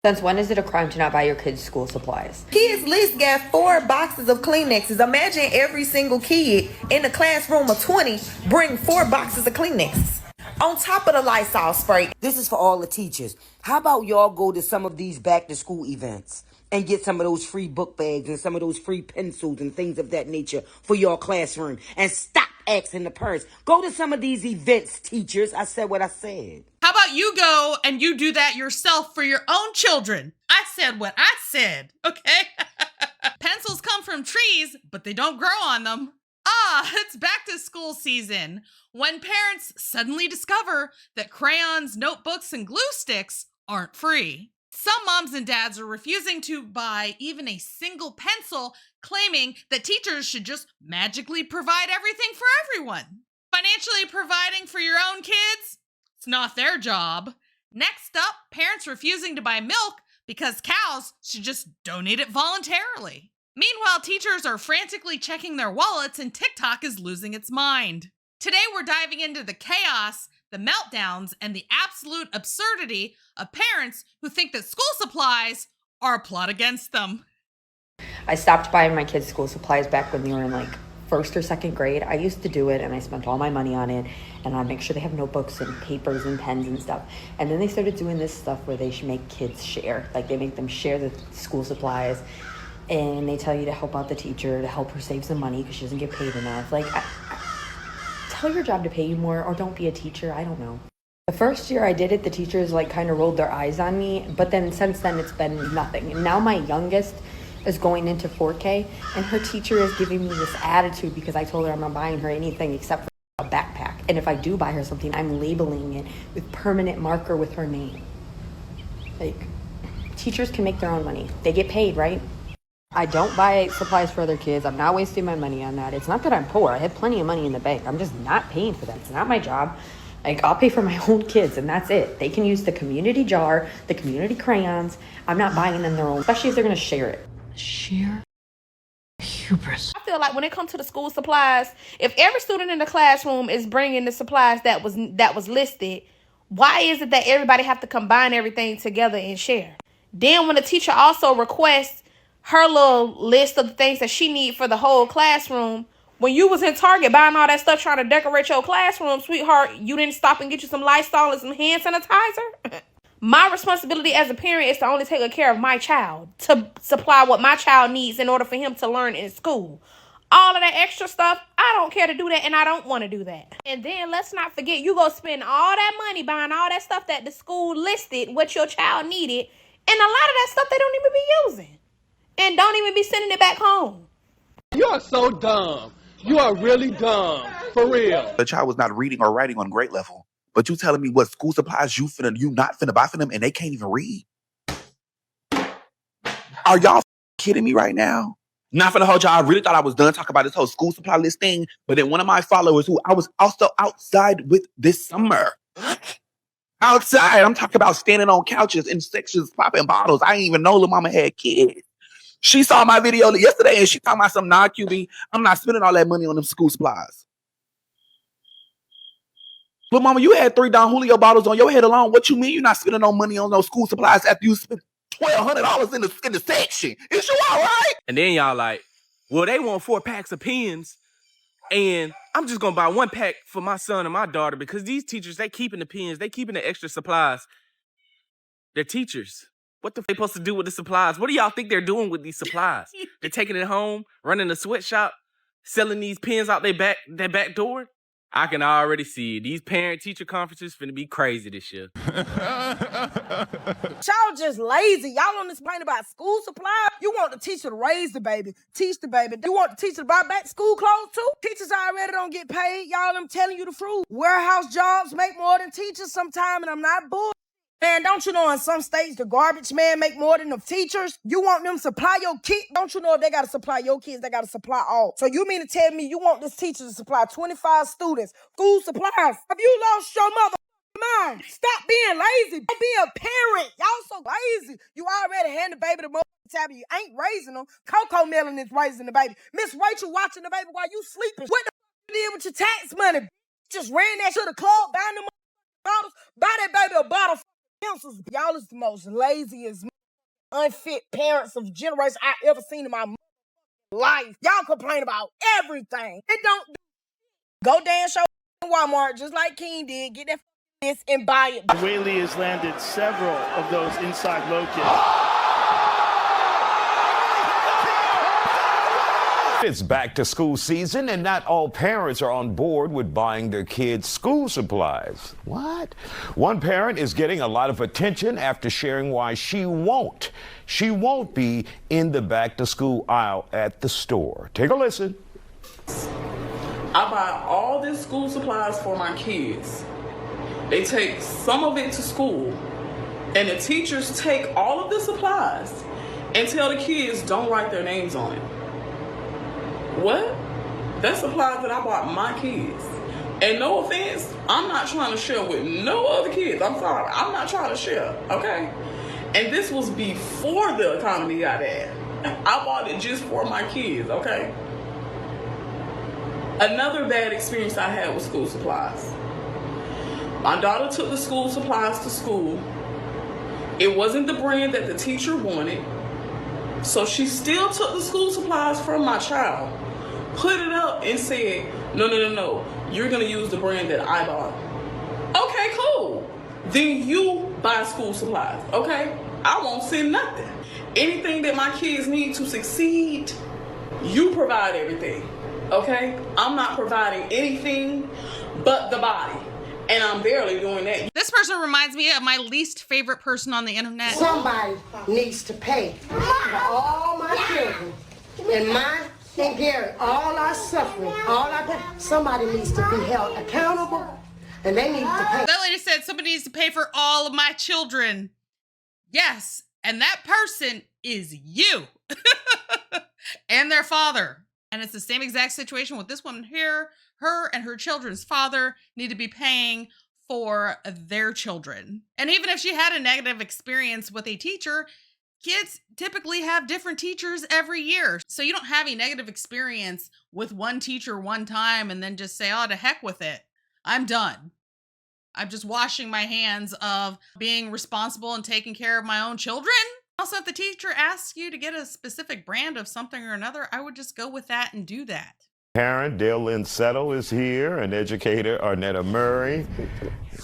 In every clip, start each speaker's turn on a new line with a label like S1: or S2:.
S1: Since when is it a crime to not buy your kids school supplies?
S2: Kids list got 4 boxes of Kleenexes. Imagine every single kid in the classroom of 20 bring 4 boxes of Kleenexes. On top of the Lysol spray.
S3: This is for all the teachers. How about y'all go to some of these back to school events and get some of those free book bags and some of those free pencils and things of that nature for your classroom, and stop asking the parents. Go to some of these events, teachers. I said what I said.
S4: How about you go and you do that yourself for your own children? I said what I said, okay? Pencils come from trees, but they don't grow on them. It's back to school season, when parents suddenly discover that crayons, notebooks, and glue sticks aren't free. Some moms and dads are refusing to buy even a single pencil, claiming that teachers should just magically provide everything for everyone. Financially providing for your own kids? It's not their job. Next up, parents refusing to buy milk because cows should just donate it voluntarily. Meanwhile, teachers are frantically checking their wallets and TikTok is losing its mind. Today, we're diving into the chaos, the meltdowns, and the absolute absurdity of parents who think that school supplies are a plot against them.
S1: I stopped buying my kids school supplies back when they were in like first or second grade. I used to do it and I spent all my money on it, and I'd make sure they have notebooks and papers and pens and stuff. And then they started doing this stuff where they should make kids share. Like they make them share the school supplies, and they tell you to help out the teacher, to help her save some money because she doesn't get paid enough. Like, tell your job to pay you more, or don't be a teacher. I don't know. The first year I did it, the teachers like kind of rolled their eyes on me, but then since then it's been nothing. And now my youngest is going into 4K, and her teacher is giving me this attitude because I told her I'm not buying her anything except for a backpack. And if I do buy her something, I'm labeling it with permanent marker with her name. Like, teachers can make their own money. They get paid, right? I don't buy supplies for other kids. I'm not wasting my money on that. It's not that I'm poor. I have plenty of money in the bank. I'm just not paying for that. It's not my job. Like, I'll pay for my own kids, and that's it. They can use the community jar, the community crayons. I'm not buying them their own, especially if they're going to share it.
S5: Sheer hubris.
S6: I feel like when it comes to the school supplies, if every student in the classroom is bringing the supplies that was listed, why is it that everybody have to combine everything together and share? Then when the teacher also requests her little list of the things that she need for the whole classroom, when you was in Target buying all that stuff trying to decorate your classroom, sweetheart, you didn't stop and get you some Lysol and some hand sanitizer? My responsibility as a parent is to only take care of my child, to supply what my child needs in order for him to learn in school. All of that extra stuff, I don't care to do that, and I don't want to do that. And then let's not forget, you go spend all that money buying all that stuff that the school listed what your child needed, and a lot of that stuff they don't even be using and don't even be sending it back home.
S7: You are so dumb. You are really dumb. For real.
S8: The child was not reading or writing on grade level. But you telling me what school supplies you not finna buy for them, and they can't even read? Are y'all kidding me right now? Not finna hold y'all. I really thought I was done talking about this whole school supply list thing. But then one of my followers, who I was also outside with this summer, outside, I'm talking about standing on couches in sections, popping bottles. I didn't even know Lil Mama had kids. She saw my video yesterday and she talking about some non-QB. I'm not spending all that money on them school supplies. Look, Mama, you had 3 Don Julio bottles on your head alone. What you mean you're not spending no money on those school supplies after you spent $1,200 in the section? Is you all right?
S9: And then y'all like, well, they want 4 packs of pens, and I'm just gonna buy 1 pack for my son and my daughter because these teachers, they keeping the pens, they keeping the extra supplies. They're teachers. What the f they supposed to do with the supplies? What do y'all think they're doing with these supplies? They're taking it home, running a sweatshop, selling these pens out their back door? I can already see it. These parent-teacher conferences finna be crazy this year.
S10: Y'all just lazy. Y'all on this complain about school supplies. You want the teacher to raise the baby, teach the baby. You want the teacher to buy back school clothes too? Teachers already don't get paid. Y'all, I'm telling you the truth. Warehouse jobs make more than teachers sometime, and I'm not bull. Man, don't you know in some states the garbage man make more than the teachers? You want them to supply your kids? Don't you know if they got to supply your kids, they got to supply all. So you mean to tell me you want this teacher to supply 25 students school supplies? Have you lost your mother mind? Stop being lazy. Don't be a parent. Y'all so lazy. You already hand the baby the tabby. You ain't raising them. Coco Melon is raising the baby. Miss Rachel watching the baby while you sleeping. What the you did with your tax money? Just ran that to the club, buying them bottles. Buy that baby a bottle. Y'all is the most laziest unfit parents of generations I ever seen in my life. Y'all complain about everything. It don't go dance show in Walmart just like King did. Get that list and buy it.
S11: Whaley has landed several of those inside low kicks.
S12: It's back to school season, and not all parents are on board with buying their kids school supplies. What? One parent is getting a lot of attention after sharing why she won't be in the back to school aisle at the store. Take a listen.
S13: I buy all these school supplies for my kids. They take some of it to school, and the teachers take all of the supplies and tell the kids don't write their names on it. What? That's supplies that I bought my kids. And no offense, I'm not trying to share with no other kids. I'm sorry, I'm not trying to share, okay? And this was before the economy got bad. I bought it just for my kids, okay? Another bad experience I had with school supplies. My daughter took the school supplies to school. It wasn't the brand that the teacher wanted. So she still took the school supplies from my child, put it up and said, no, you're gonna use the brand that I bought. Okay, cool. Then you buy school supplies, okay? I won't send nothing. Anything that my kids need to succeed, you provide everything, okay? I'm not providing anything but the body. And I'm barely doing that.
S4: This person reminds me of my least favorite person on the internet.
S14: Somebody needs to pay for all my children and mine and Gary, all our suffering, somebody needs to be held accountable, and they need to pay.
S4: That lady said somebody needs to pay for all of my children. Yes, and that person is you and their father. And it's the same exact situation with this woman here. Her and her children's father need to be paying for their children. And even if she had a negative experience with a teacher, kids typically have different teachers every year. So you don't have a negative experience with one teacher one time and then just say, oh, to heck with it. I'm done. I'm just washing my hands of being responsible and taking care of my own children. Also, if the teacher asks you to get a specific brand of something or another, I would just go with that and do that.
S12: Parent Dale Lynn Settle is here, and educator Arnetta Murray.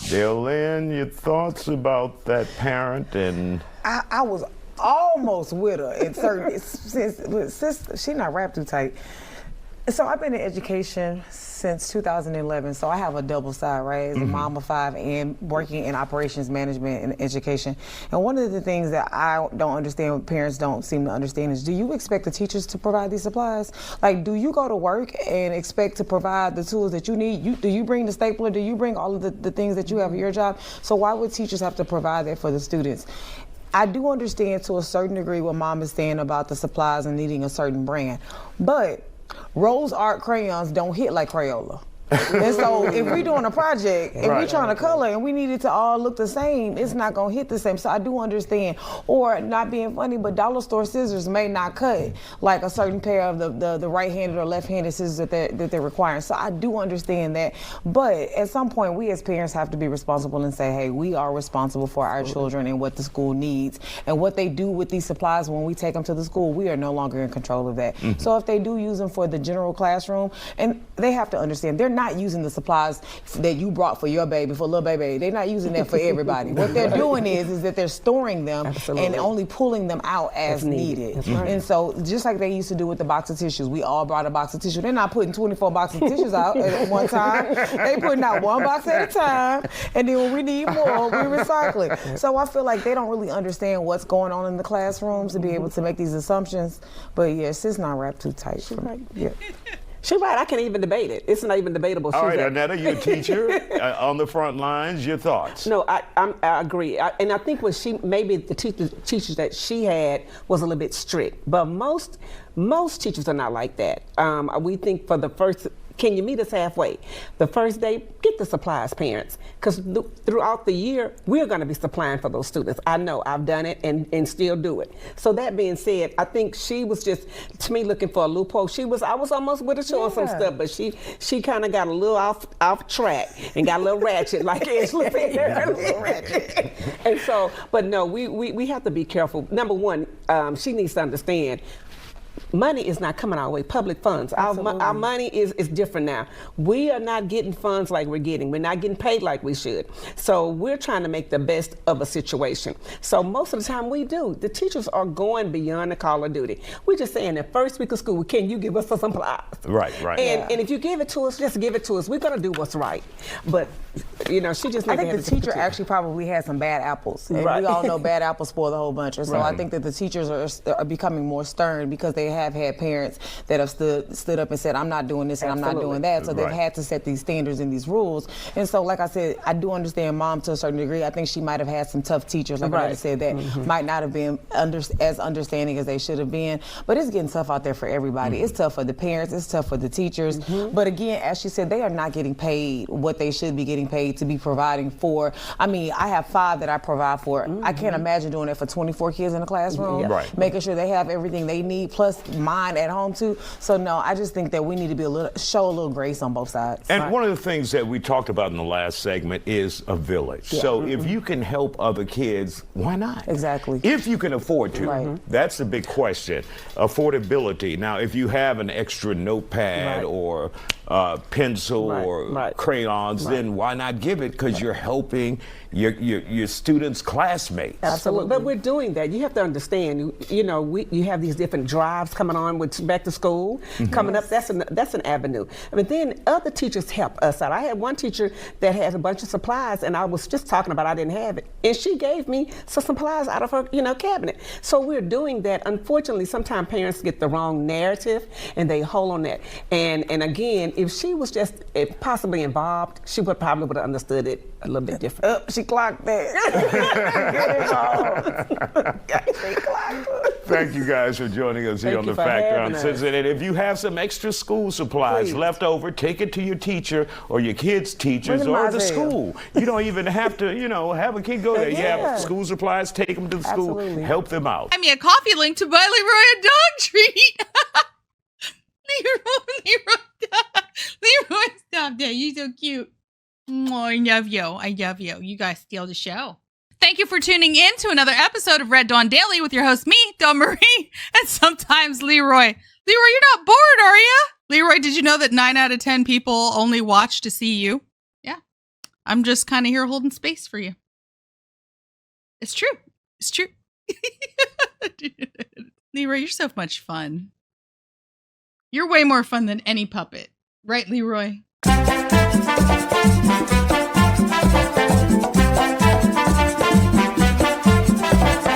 S12: Dale Lynn, your thoughts about that parent? And
S2: I was almost with her in certain since she not wrapped too tight. So I've been in education since 2011, so I have a double side, right? As a mom of 5 and working in operations management and education. And one of the things that I don't understand, parents don't seem to understand, is do you expect the teachers to provide these supplies? Like, do you go to work and expect to provide the tools that you need? Do you bring the stapler? Do you bring all of the things that you have for your job? So why would teachers have to provide that for the students? I do understand to a certain degree what mom is saying about the supplies and needing a certain brand, but Rose Art crayons don't hit like Crayola. And so if we're doing a project and we're trying to color and we need it to all look the same, it's not going to hit the same. So I do understand. Or, not being funny, but dollar store scissors may not cut like a certain pair of the right-handed or left-handed scissors that they're requiring. So I do understand that. But at some point, we as parents have to be responsible and say, hey, we are responsible for our children and what the school needs. And what they do with these supplies when we take them to the school, we are no longer in control of that. So if they do use them for the general classroom, and they have to understand, they're not using the supplies that you brought for your baby, for little baby. They're not using that for everybody. What they're doing is that they're storing them and only pulling them out as needed. And so just like they used to do with the box of tissues, we all brought a box of tissue. They're not putting 24 boxes of tissues out at one time. They putting out one box at a time, and then when we need more, we recycle it. So I feel like they don't really understand what's going on in the classrooms to be able to make these assumptions. But yes, it's not wrapped too tight for me. Yeah.
S15: She's right. I can't even debate it. It's not even debatable.
S12: All right, Arnetta, you're a teacher on the front lines. Your thoughts?
S15: No, I agree. And I think maybe the teachers that she had was a little bit strict. But most teachers are not like that. We think for the first, can you meet us halfway? The first day, get get the supplies, parents, because throughout the year, we're going to be supplying for those students. I know I've done it and still do it. So that being said, I think she was just, to me, looking for a loophole. I was almost with her showing some stuff, but she kind of got a little off track and got a little ratchet, like Angela said, a little ratchet. And so, but no, we have to be careful. Number one, she needs to understand, money is not coming our way. Public funds. Our money is different now. We are not getting funds like we're getting. We're not getting paid like we should. So we're trying to make the best of a situation. So most of the time we do. The teachers are going beyond the call of duty. We're just saying, the first week of school, can you give us some supplies?
S12: Right.
S15: And if you give it to us, just give it to us. We're going to do what's right. But, she just
S2: I think the teacher actually probably had some bad apples. And we all know bad apples spoil the whole bunch. And so I think that the teachers are becoming more stern because they have had parents that have stood up and said, I'm not doing this and I'm not doing that. So they've had to set these standards and these rules. And so, like I said, I do understand mom to a certain degree. I think she might have had some tough teachers, like I said, that might not have been as understanding as they should have been. But it's getting tough out there for everybody. It's tough for the parents. It's tough for the teachers. But again, as she said, they are not getting paid what they should be getting paid to be providing for. I mean, I have 5 that I provide for. I can't imagine doing that for 24 kids in a classroom, making sure they have everything they need, plus mine at home too. So no, I just think that we need to be show a little grace on both sides.
S12: And one of the things that we talked about in the last segment is a village. So if you can help other kids, why not?
S2: Exactly.
S12: If you can afford to. That's the big question. Affordability. Now, if you have an extra notepad or pencil or crayons, then why not give it? Because you're helping your students' classmates.
S15: Absolutely. But we're doing that. You have to understand, you have these different drives coming on with back to school coming up. That's an avenue. But then other teachers help us out. I had one teacher that had a bunch of supplies, and I was just talking about I didn't have it, and she gave me some supplies out of her cabinet. So we're doing that. Unfortunately, sometimes parents get the wrong narrative and they hold on that. And again, if she was just possibly involved, she probably would have understood it a little bit different.
S2: She clocked that.
S12: Thank you guys for joining us here on The Factor Uncensored. And if you have some extra school supplies left over, take it to your teacher or your kids' teachers or the school. You don't even have to, have a kid go there. You have school supplies, take them to the school, help them out.
S4: I mean, a coffee link to buy Leroy a dog treat. Leroy, stop that. You're so cute. Oh, I love you. I love you. You guys steal the show. Thank you for tuning in to another episode of Red Dawn Daily with your host, me, Dawn Marie, and sometimes Leroy. Leroy, you're not bored, are you? Leroy, did you know that 9 out of 10 people only watch to see you? Yeah. I'm just kind of here holding space for you. It's true. It's true. Leroy, you're so much fun. You're way more fun than any puppet. Right, Leroy?